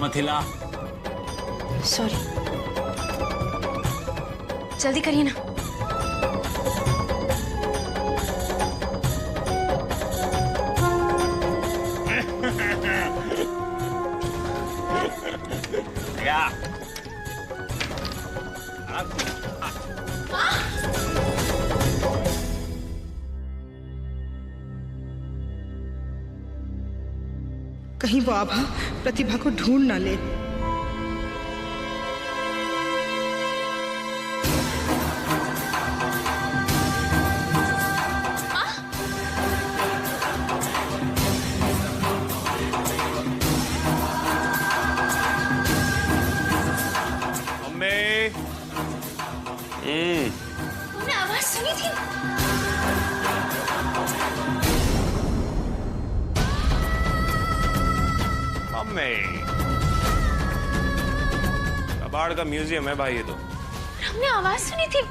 मत हिला। सॉरी, जल्दी करिए ना। क्या? कहीं वो आभा प्रतिभा को ढूंढ ना ले। तुमने आवाज सुनी थी? मम्मी, कबाड़ का म्यूजियम है भाई ये तो। हमने आवाज सुनी थी।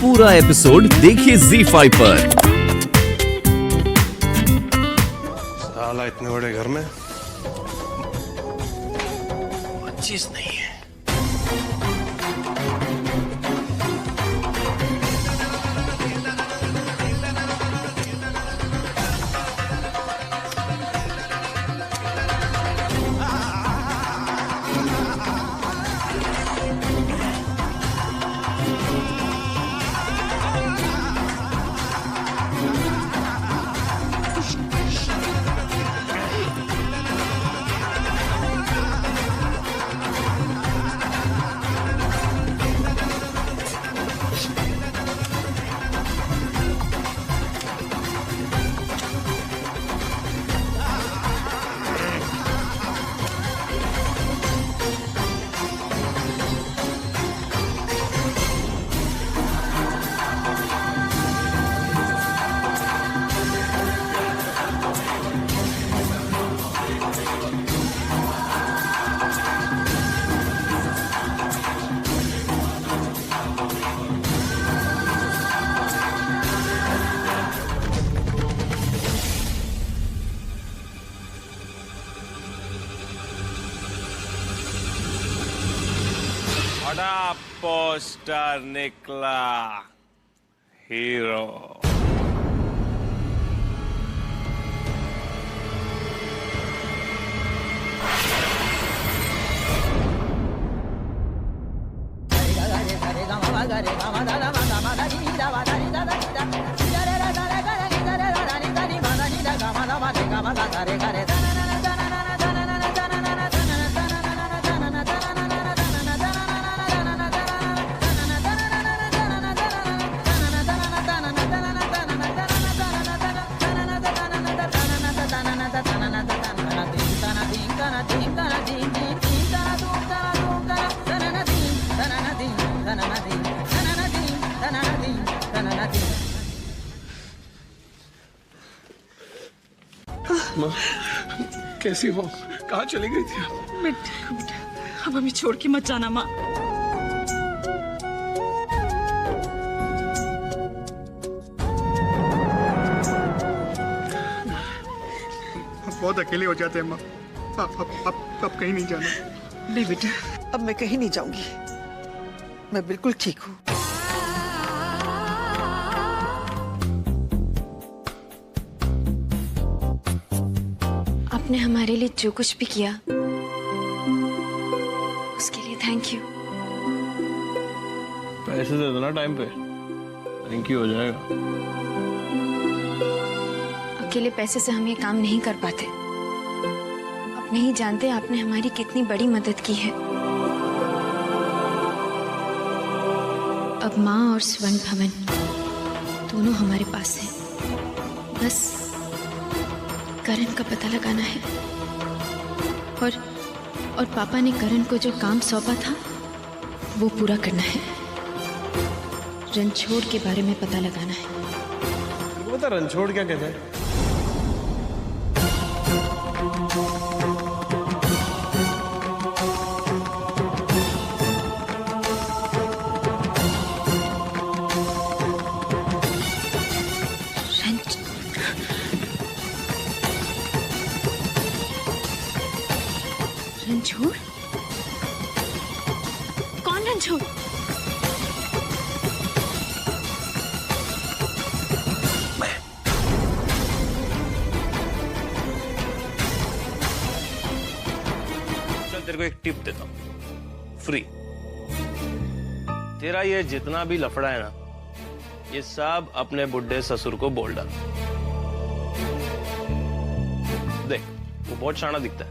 पूरा एपिसोड देखिए ZEE5 पर। साला इतने बड़े घर में चीज नहीं है। बड़ा पोस्टर निकला, हीरो। माँ, कैसी हो? कहाँ चली गई थी आप? मैं ठीक हूँ बेटा, अब हमें छोड़ के मत जाना माँ। बहुत अकेले हो जाते हैं माँ। अब कहीं नहीं जाना। नहीं बेटा, अब मैं कहीं नहीं जाऊंगी, मैं बिल्कुल ठीक हूँ। आपने हमारे लिए जो कुछ भी किया उसके लिए थैंक यू। पैसे दे दो ना टाइम पे, थैंक यू हो जाएगा। अकेले पैसे से हम ये काम नहीं कर पाते। आप नहीं जानते आपने हमारी कितनी बड़ी मदद की है। अब माँ और स्वर्ण भवन दोनों हमारे पास हैं। बस करण का पता लगाना है और पापा ने करण को जो काम सौंपा था वो पूरा करना है। रणछोड़ के बारे में पता लगाना है। बता रणछोड़ क्या कहता है? समझो। चल तेरे को एक टिप देता हूं, फ्री। तेरा ये जितना भी लफड़ा है ना, ये सब अपने बुड्ढे ससुर को बोल डाल। देख, वो बहुत शाना दिखता है,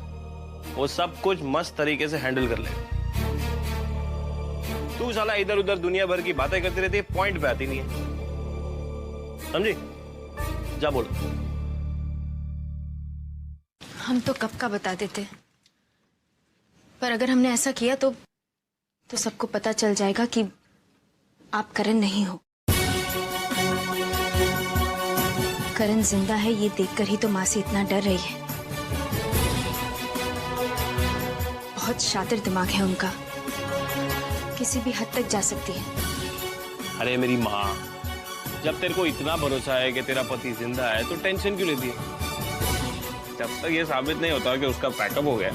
वो सब कुछ मस्त तरीके से हैंडल कर लेगा। तू साला इधर उधर दुनिया भर की बातें करती रहती है, पॉइंट पे आती नहीं है, समझी? जा बोल। हम तो कब का बता देते, पर अगर हमने ऐसा किया तो सबको पता चल जाएगा कि आप करण नहीं हो। करण जिंदा है ये देखकर ही तो माँ से इतना डर रही है। बहुत शातिर दिमाग है उनका, किसी भी हद तक जा सकती है। अरे मेरी माँ, जब तेरे को इतना भरोसा है कि तेरा पति जिंदा है तो टेंशन क्यों लेती है? जब तक ये साबित नहीं होता कि उसका पैकअप हो गया,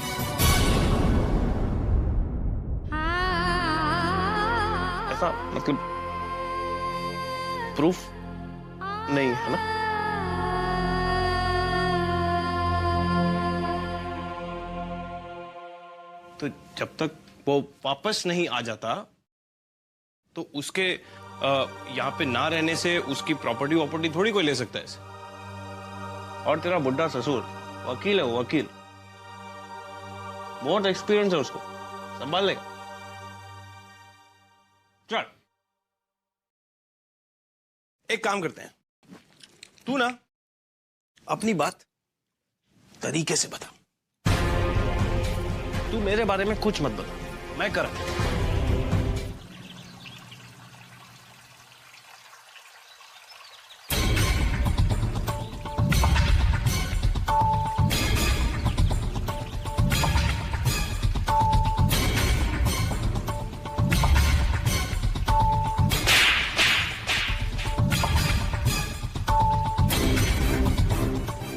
ऐसा मतलब प्रूफ नहीं है ना? तो जब तक वो वापस नहीं आ जाता तो उसके यहाँ पे ना रहने से उसकी प्रॉपर्टी थोड़ी कोई ले सकता है इसे। और तेरा बुड्ढा ससुर वकील है, वो वकील, बहुत एक्सपीरियंस है उसको, संभाल लेगा। चल एक काम करते हैं, तू ना अपनी बात तरीके से बता। तू मेरे बारे में कुछ मत बता, मैं कर।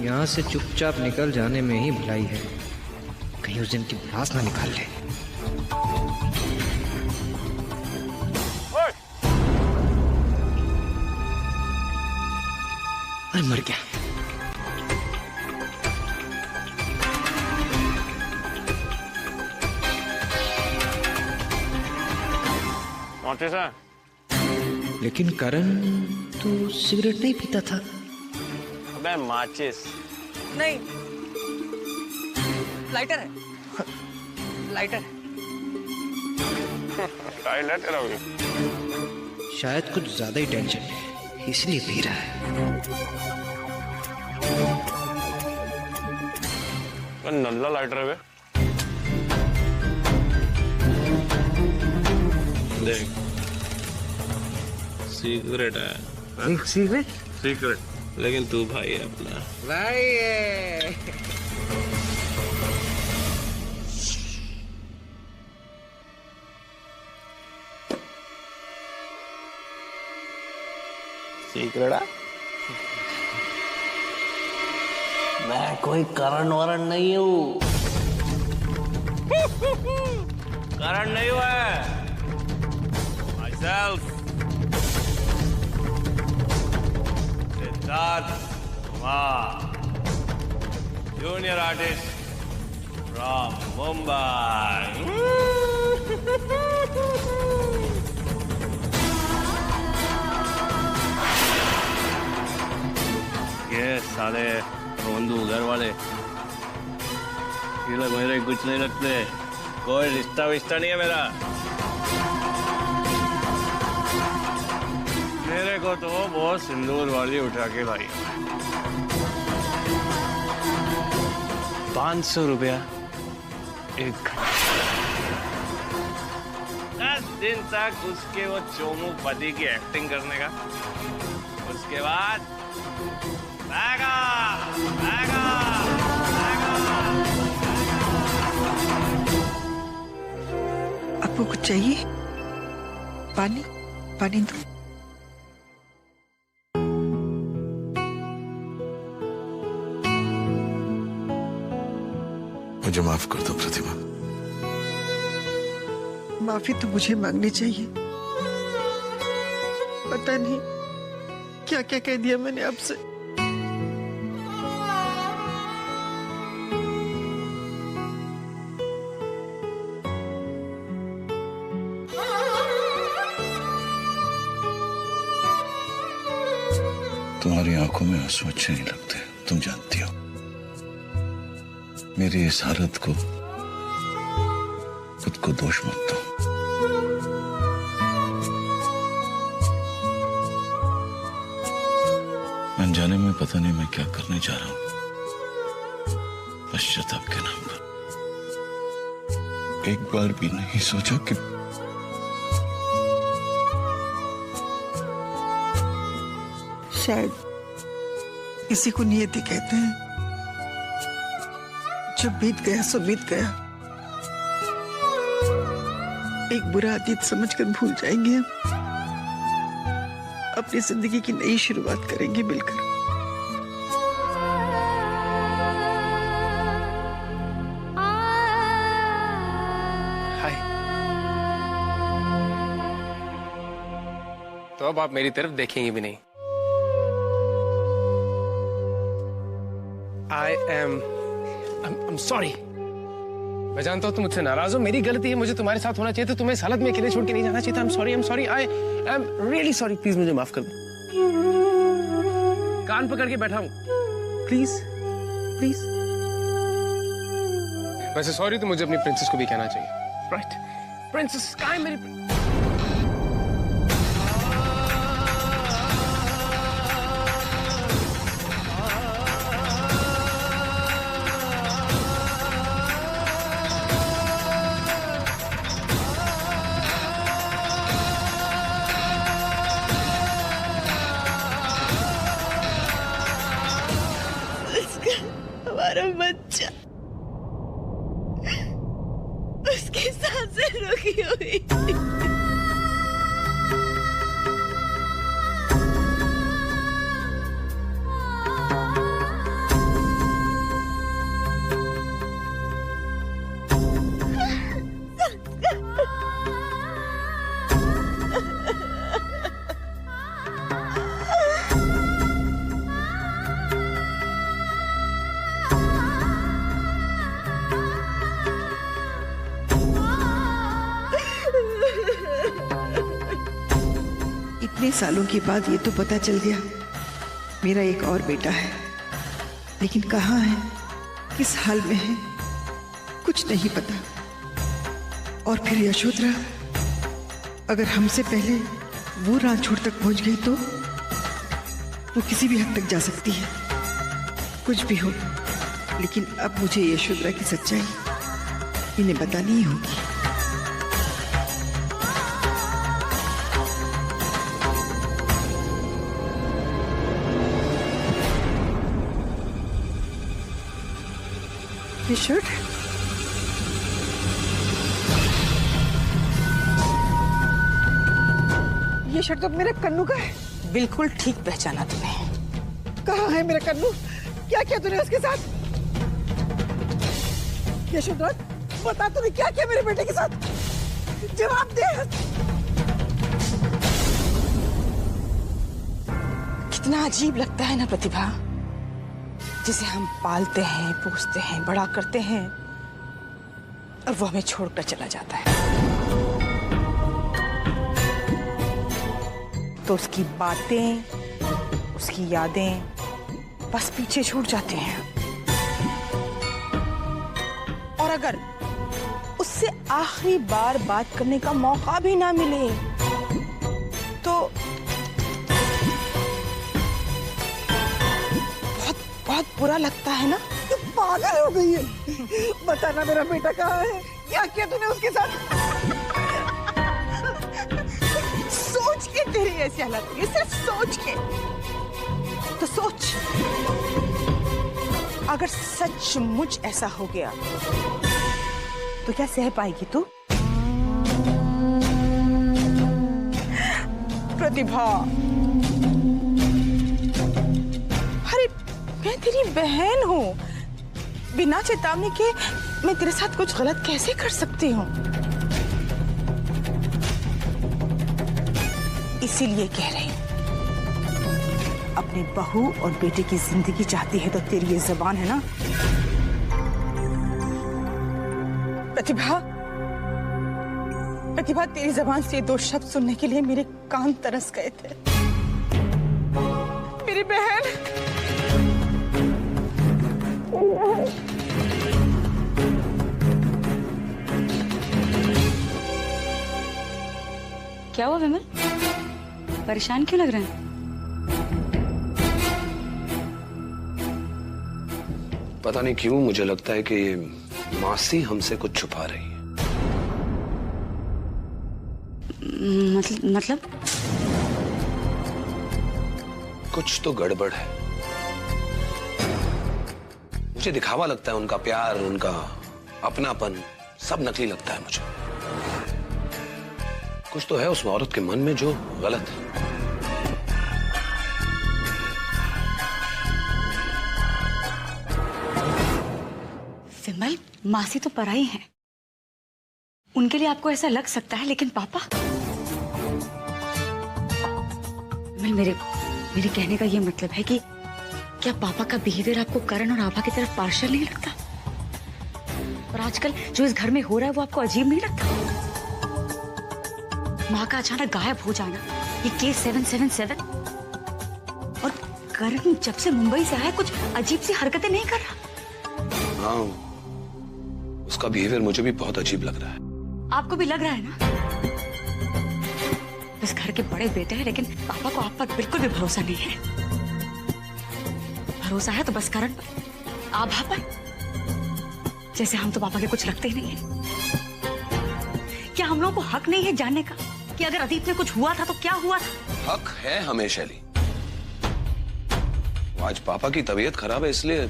यहाँ से चुपचाप निकल जाने में ही भलाई है, कहीं उस दिन की भड़ास ना निकाल ले। अरे मर गया। लेकिन करण तो सिगरेट नहीं पीता था। अबे माचिस नहीं, लाइटर है। लाइटर है। तेरा भी शायद कुछ ज्यादा ही टेंशन है, इसलिए पी रहा है। नल्ला लाइटर है बे। देख, सीक्रेट है। सिगरेट? सीक्रेट, लेकिन तू भाई है अपना। भाई है। सीक्रेट है? मैं कोई करण वरण नहीं हूँ। करण नहीं हुआ है। Myself, Siddharth Kumar, junior artist from Mumbai. ये साले रोंदू घर वाले, ये लोग मेरे कुछ नहीं लगते, कोई रिश्ता विश्ता नहीं है मेरा। मेरे को तो बहुत सिंदूर वाली उठा के लाई। 500 रुपया एक घंटा। 10 दिन तक उसके वो चोमू पति की एक्टिंग करने का, उसके बाद भागा, भागा, भागा। आपको कुछ चाहिए? पानी? पानी दो। मुझे माफ कर दो प्रतिमा। माफी तो मुझे मांगनी चाहिए। पता नहीं क्या क्या कह दिया मैंने आपसे। तुम्हारी आंखों में आंसू अच्छे नहीं लगते, तुम जानती हो। मेरी इस हालत को खुद को दोष मत दो। अनजाने में पता नहीं मैं क्या करने जा रहा हूं, पश्चाताप के नाम पर। एक बार भी नहीं सोचा कि शायद इसी को नियति कहते हैं। जब बीत गया सो बीत गया। एक बुरा अतीत समझकर भूल जाएंगे हम। अपनी जिंदगी की नई शुरुआत करेंगे मिलकर। हाय। तो अब आप मेरी तरफ देखेंगे भी नहीं। I'm sorry। मैं जानता हूँ तुम मुझसे नाराज हो, मेरी गलती है, मुझे तुम्हारे साथ होना चाहिए था, तुम्हें इस हालत में अकेले छोड़ के नहीं जाना चाहिए था। I'm sorry, I am really sorry। Please मुझे माफ कर दो। कान पकड़ के बैठा हूँ, प्लीज प्लीज। वैसे सॉरी तो मुझे अपनी प्रिंसेस को भी कहना चाहिए, राइट? प्रिंसेस कहाँ है मेरी? हमारा बच्चा उसकी सांसें रुकी हुई। इतने सालों के बाद ये तो पता चल गया मेरा एक और बेटा है, लेकिन कहाँ है, किस हाल में है, कुछ नहीं पता। और फिर यशोधरा अगर हमसे पहले वो रांचूर तक पहुंच गई तो वो किसी भी हद तक जा सकती है। कुछ भी हो, लेकिन अब मुझे यशोधरा की सच्चाई इन्हें बतानी ही होगी। ये शर्ट तो मेरे कन्नू का है। बिल्कुल ठीक पहचाना तूने। कहाँ है मेरा कन्नू? क्या किया तूने उसके साथ? यशोधरा बता, तूने क्या किया मेरे बेटे के साथ? जवाब दे। कितना अजीब लगता है ना प्रतिभा, जिसे हम पालते हैं, पोसते हैं, बड़ा करते हैं और वो हमें छोड़कर चला जाता है। तो उसकी बातें, उसकी यादें बस पीछे छूट जाती हैं। और अगर उससे आखिरी बार बात करने का मौका भी ना मिले तो बहुत बुरा लगता है ना। तू पागल हो गई है। बताना मेरा बेटा कहाँ है? क्या किया तूने उसके साथ? सोच के तेरी ऐसी हालत हुई, सिर्फ सोच के। तो सोच, अगर सचमुच ऐसा हो गया तो क्या सह पाएगी तू? प्रतिभा, अरे मैं तेरी बहन हूँ, बिना चेतावनी के मैं तेरे साथ कुछ गलत कैसे कर सकती हूँ? इसीलिए कह रही हूं, अपनी बहू और बेटे की जिंदगी चाहती है तो तेरी ये जुबान है ना प्रतिभा, प्रतिभा तेरी जुबान से ये दो शब्द सुनने के लिए मेरे कान तरस गए थे। मेरी बहन, क्या हुआ विमल, परेशान क्यों लग रहे हैं? पता नहीं क्यों मुझे लगता है कि ये मासी हमसे कुछ छुपा रही है। मतलब कुछ तो गड़बड़ है। मुझे दिखावा लगता है, उनका प्यार, उनका अपनापन सब नकली लगता है मुझे। कुछ तो है उस औरत के मन में जो गलत है। विमल, मासी तो पराई हैं। उनके लिए आपको ऐसा लग सकता है, लेकिन पापा, मेरे कहने का ये मतलब है कि क्या पापा का बिहेवियर आपको करण और आभा की तरफ पार्शियल नहीं लगता? और आजकल जो इस घर में हो रहा है वो आपको अजीब नहीं लगता? माँ का अचानक गायब हो जाना, ये केस 777, और करण जब से मुंबई से आया कुछ अजीब सी हरकतें नहीं कर रहा। हाँ, उसका बिहेवियर मुझे भी बहुत अजीब लग रहा है। आपको भी लग रहा है ना? इस घर के बड़े बेटे हैं, लेकिन पापा को आप पर बिल्कुल भी भरोसा नहीं है। भरोसा है तो बस करण पर, आभा पर। जैसे हम तो पापा के कुछ लगते ही नहीं है। क्या हम लोगों को हक नहीं है जानने का कि अगर अतीत में कुछ हुआ था तो क्या हुआ था? हक है हमें शैली। आज पापा की तबीयत खराब है इसलिए,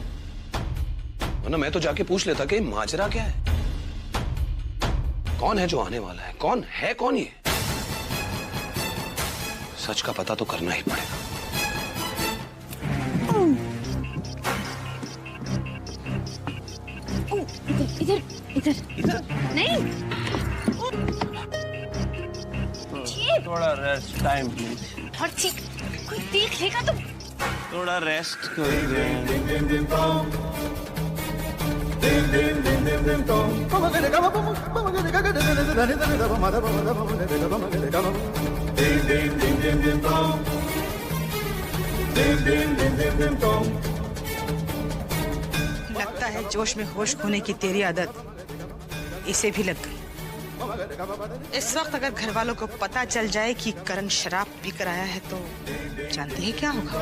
वरना मैं तो जाके पूछ लेता कि माजरा क्या है, कौन है जो आने वाला है, कौन है कौन ये। सच का पता तो करना ही पड़ेगा। इधर इधर इधर नहीं। थोड़ा रेस्ट टाइम प्लीज। और ठीक, कोई देख लेगा तो। थोड़ा रेस्ट कर। लगता है जोश में होश खोने की तेरी आदत इसे भी लग गई। इस वक्त अगर घर वालों को पता चल जाए कि करण शराब पी कर आया है तो जानते हैं क्या होगा?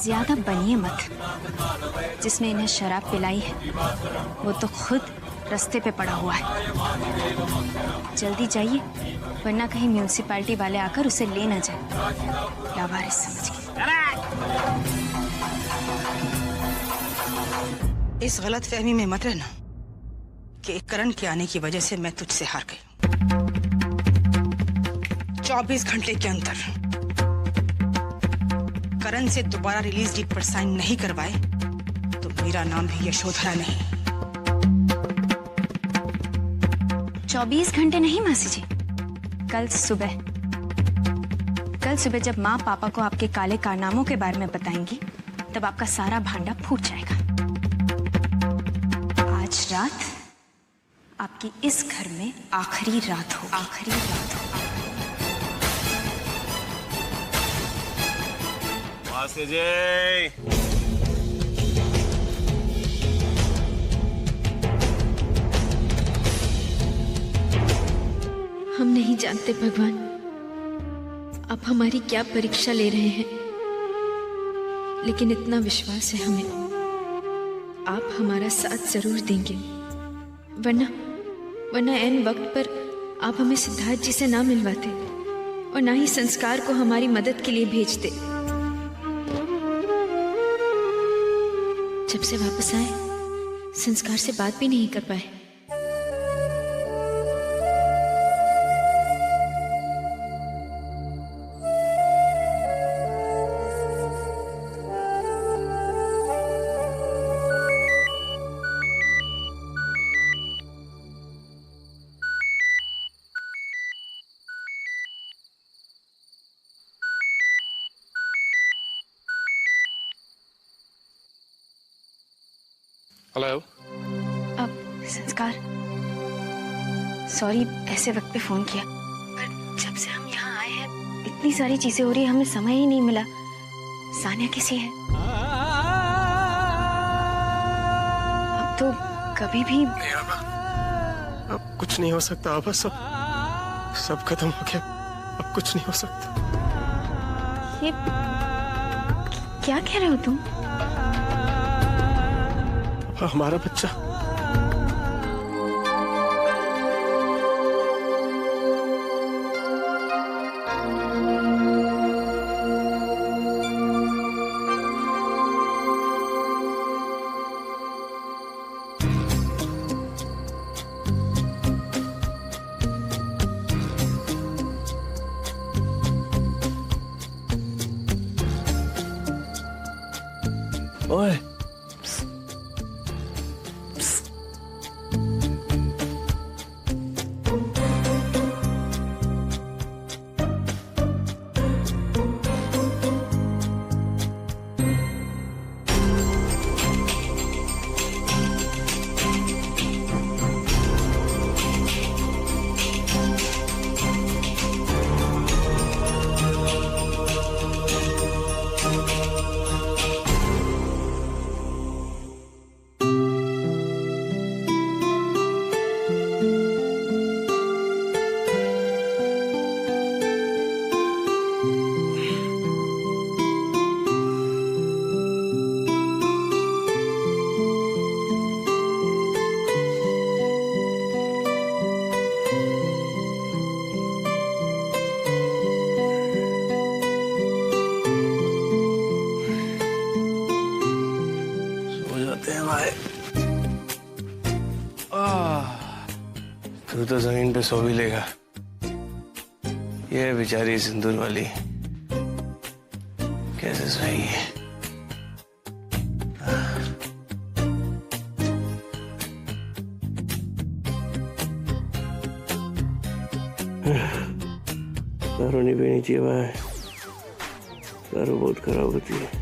ज्यादा बनिए मत। जिसने इन्हें शराब पिलाई है वो तो खुद रास्ते पे पड़ा हुआ है। जल्दी जाइए, वरना कहीं म्यूनिसिपैलिटी वाले आकर उसे ले न जाए। लावारिस समझ के। इस गलत फहमी में मत रहना कि करण के आने की वजह से मैं तुझसे हार गई। 24 घंटे के अंदर करण से दोबारा रिलीज डेट पर साइन नहीं करवाए तो मेरा नाम भी यशोधरा नहीं। 24 घंटे नहीं मासी जी, कल सुबह जब माँ पापा को आपके काले कारनामों के बारे में बताएंगी तब आपका सारा भांडा फूट जाएगा। आज रात आपकी इस घर में आखिरी रात हो। मासी जी, हम नहीं जानते भगवान आप हमारी क्या परीक्षा ले रहे हैं, लेकिन इतना विश्वास है हमें आप हमारा साथ जरूर देंगे। वरना ऐन वक्त पर आप हमें सिद्धार्थ जी से ना मिलवाते और ना ही संस्कार को हमारी मदद के लिए भेजते। जब से वापस आए संस्कार से बात भी नहीं कर पाए। हेलो। अब संस्कार, सॉरी ऐसे वक्त पे फोन किया, पर जब से हम यहाँ आए हैं इतनी सारी चीजें हो रही है, हमें समय ही नहीं मिला। सानिया कैसी है? अब तो कभी भी नहीं आभा, अब कुछ नहीं हो सकता आभा, सब खत्म हो गया, अब कुछ नहीं हो सकता। ये क्या कह रहे हो तुम? हमारा बच्चा ओए तू तो जमीन पे सो भी लेगा। ये बेचारी सिंदूर वाली कैसे सोएगी? दारू नहीं पीनी चाहिए भाई, दारू बहुत खराब होती है।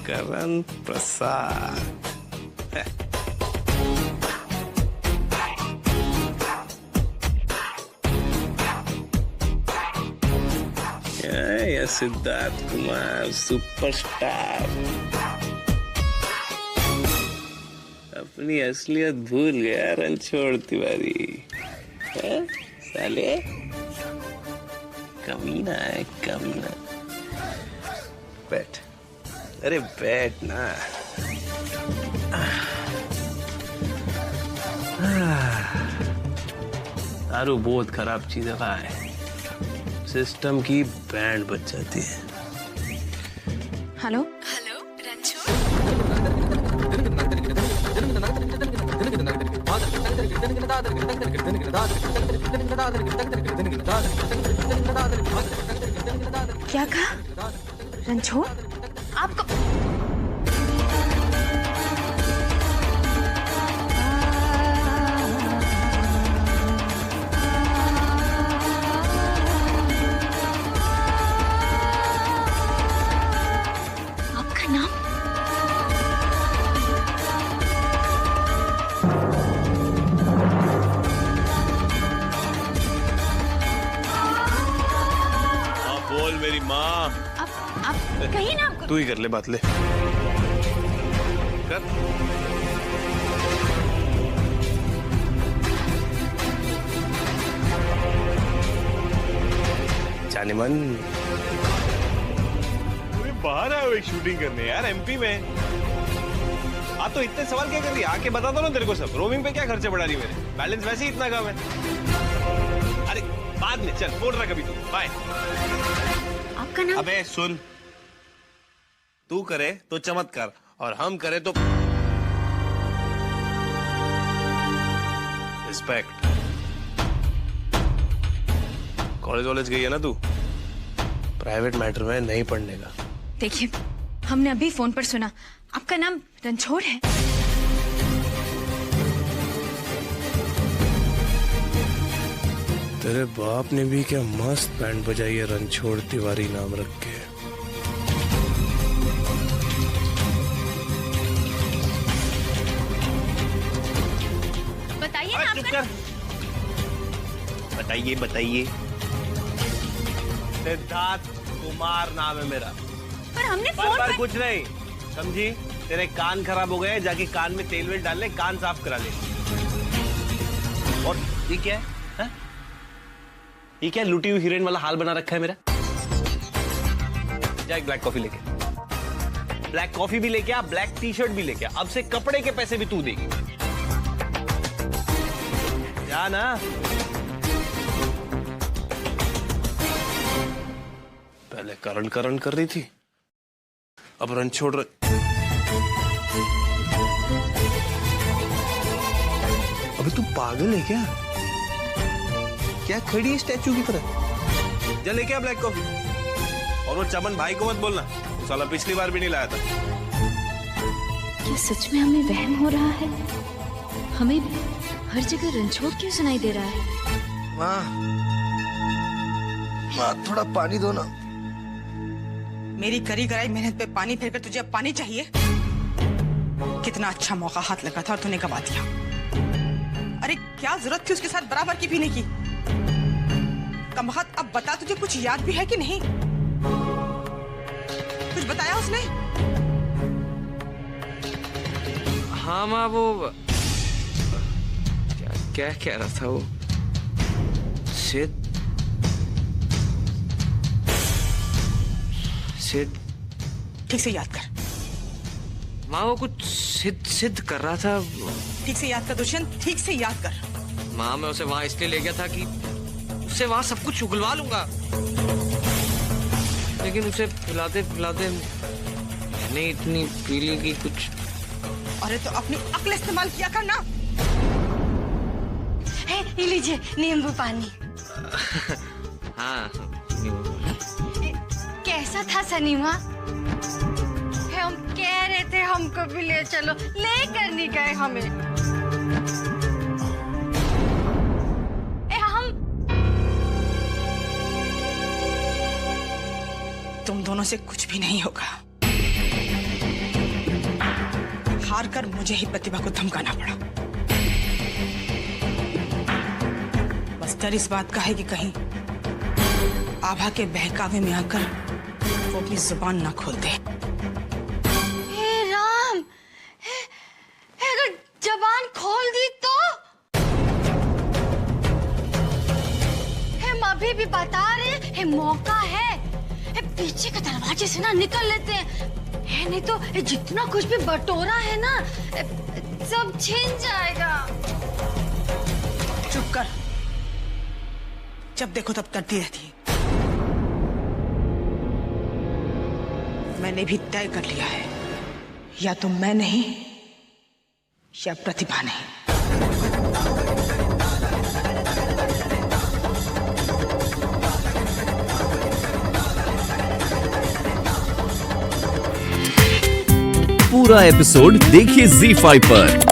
करण प्रसाद या सिद्धार्थ कुमार सुपरस्टार अपनी असलियत भूल गया रणछोड़ तिवारी। साले कमीना है, कमीना। बैठ, अरे बैठ ना। दारू बहुत खराब चीज है भाई, सिस्टम की बैंड बज जाती है। हेलो हेलो रणछोड़, क्या कहा? रणछोड़ आपको? आपका नाम? बोल मेरी माँ। आप कहीं ना तू ही कर ले बात, ले कर। जाने मन बाहर आए एक शूटिंग करने यार एमपी में। तो इतने सवाल क्या कर रही है? आके बता दो ना तेरे को सब। रोमिंग पे क्या खर्चे बढ़ा रही मेरे? बैलेंस वैसे ही इतना कम है। अरे बाद में चल, बोल रहा कभी तू। बाय। आपका नाम? अबे सुन, तू करे तो चमत्कार और हम करे तो रिस्पेक्ट। कॉलेज गई है ना तू? प्राइवेट मैटर में नहीं पढ़ने का। देखिए, हमने अभी फोन पर सुना आपका नाम रणछोड़ है। तेरे बाप ने भी क्या मस्त बैंड बजाई है रणछोड़ तिवारी नाम रख के। बताइए ना चुप आपका कर। बताइए बताइए। सिद्धार्थ कुमार नाम है मेरा। पर हमने बार फोन बार पर... कुछ नहीं समझी। तेरे कान खराब हो गए, जाके कान में तेल वेल डाल ले, कान साफ करा ले। और ये क्या है हा? ये क्या लुटी हुई हीरोइन वाला हाल बना रखा है मेरा। जा एक ब्लैक कॉफी लेके, ब्लैक कॉफी भी लेके आ, ब्लैक टी शर्ट भी लेके आ। अब से कपड़े के पैसे भी तू देगी। जा ना। पहले करण करण कर रही थी, अब रन छोड़ रही। अबे तू पागल है क्या? क्या खड़ी है स्टैचू की तरह? जा लेके आ ब्लैक कॉफी। और वो चमन भाई को मत बोलना, वो साला पिछली बार भी नहीं लाया था। क्या सच में हमें वहम हो रहा है? हमें हर जगह रणछोड़ क्यों सुनाई दे रहा है? माँ थोड़ा पानी दो ना। मेरी करी कराई मेहनत पे पानी फेरकर तुझे अब पानी चाहिए? कितना अच्छा मौका हाथ लगा था और तूने गवा दिया। अरे क्या जरूरत थी उसके साथ बराबर की पीने की? कमबख्त अब बता, तुझे कुछ याद भी है कि नहीं? कुछ बताया उसने? हाँ माँ, वो क्या कह रहा था वो? सिद्ध ठीक से याद कर माँ, वो कुछ सिद्ध कर रहा था। ठीक से याद कर दुष्यंत, ठीक से याद कर। माँ मैं उसे वहां इसलिए ले गया था कि उससे वहां सब कुछ उगलवा लूंगा, लेकिन उसे पिलाते पिलाते मैंने इतनी पी ली कि कुछ। अरे तो अपनी अक्ल इस्तेमाल किया कर ना। ये लीजिए नींबू पानी। हाँ कैसा था सनीमा? हम कह रहे थे हमको भी ले चलो, लेकर नहीं गए हमें। हम तुम दोनों से कुछ भी नहीं होगा। हार कर मुझे ही प्रतिभा को धमकाना पड़ा। बस डर इस बात का है कि कहीं आभा के बहकावे में आकर वो अपनी जुबान ना खोल दे। हे राम, अगर जबान खोल दी तो? हम अभी भी बता रहे हैं, मौका है। पीछे के दरवाजे से ना निकल लेते हैं, नहीं तो जितना कुछ भी बटोरा है ना सब छिन जाएगा। चुप कर, जब देखो तब करती रहती है। मैंने भी तय कर लिया है, या तो मैं नहीं या प्रतिभा नहीं। पूरा एपिसोड देखिए ZEE5 पर।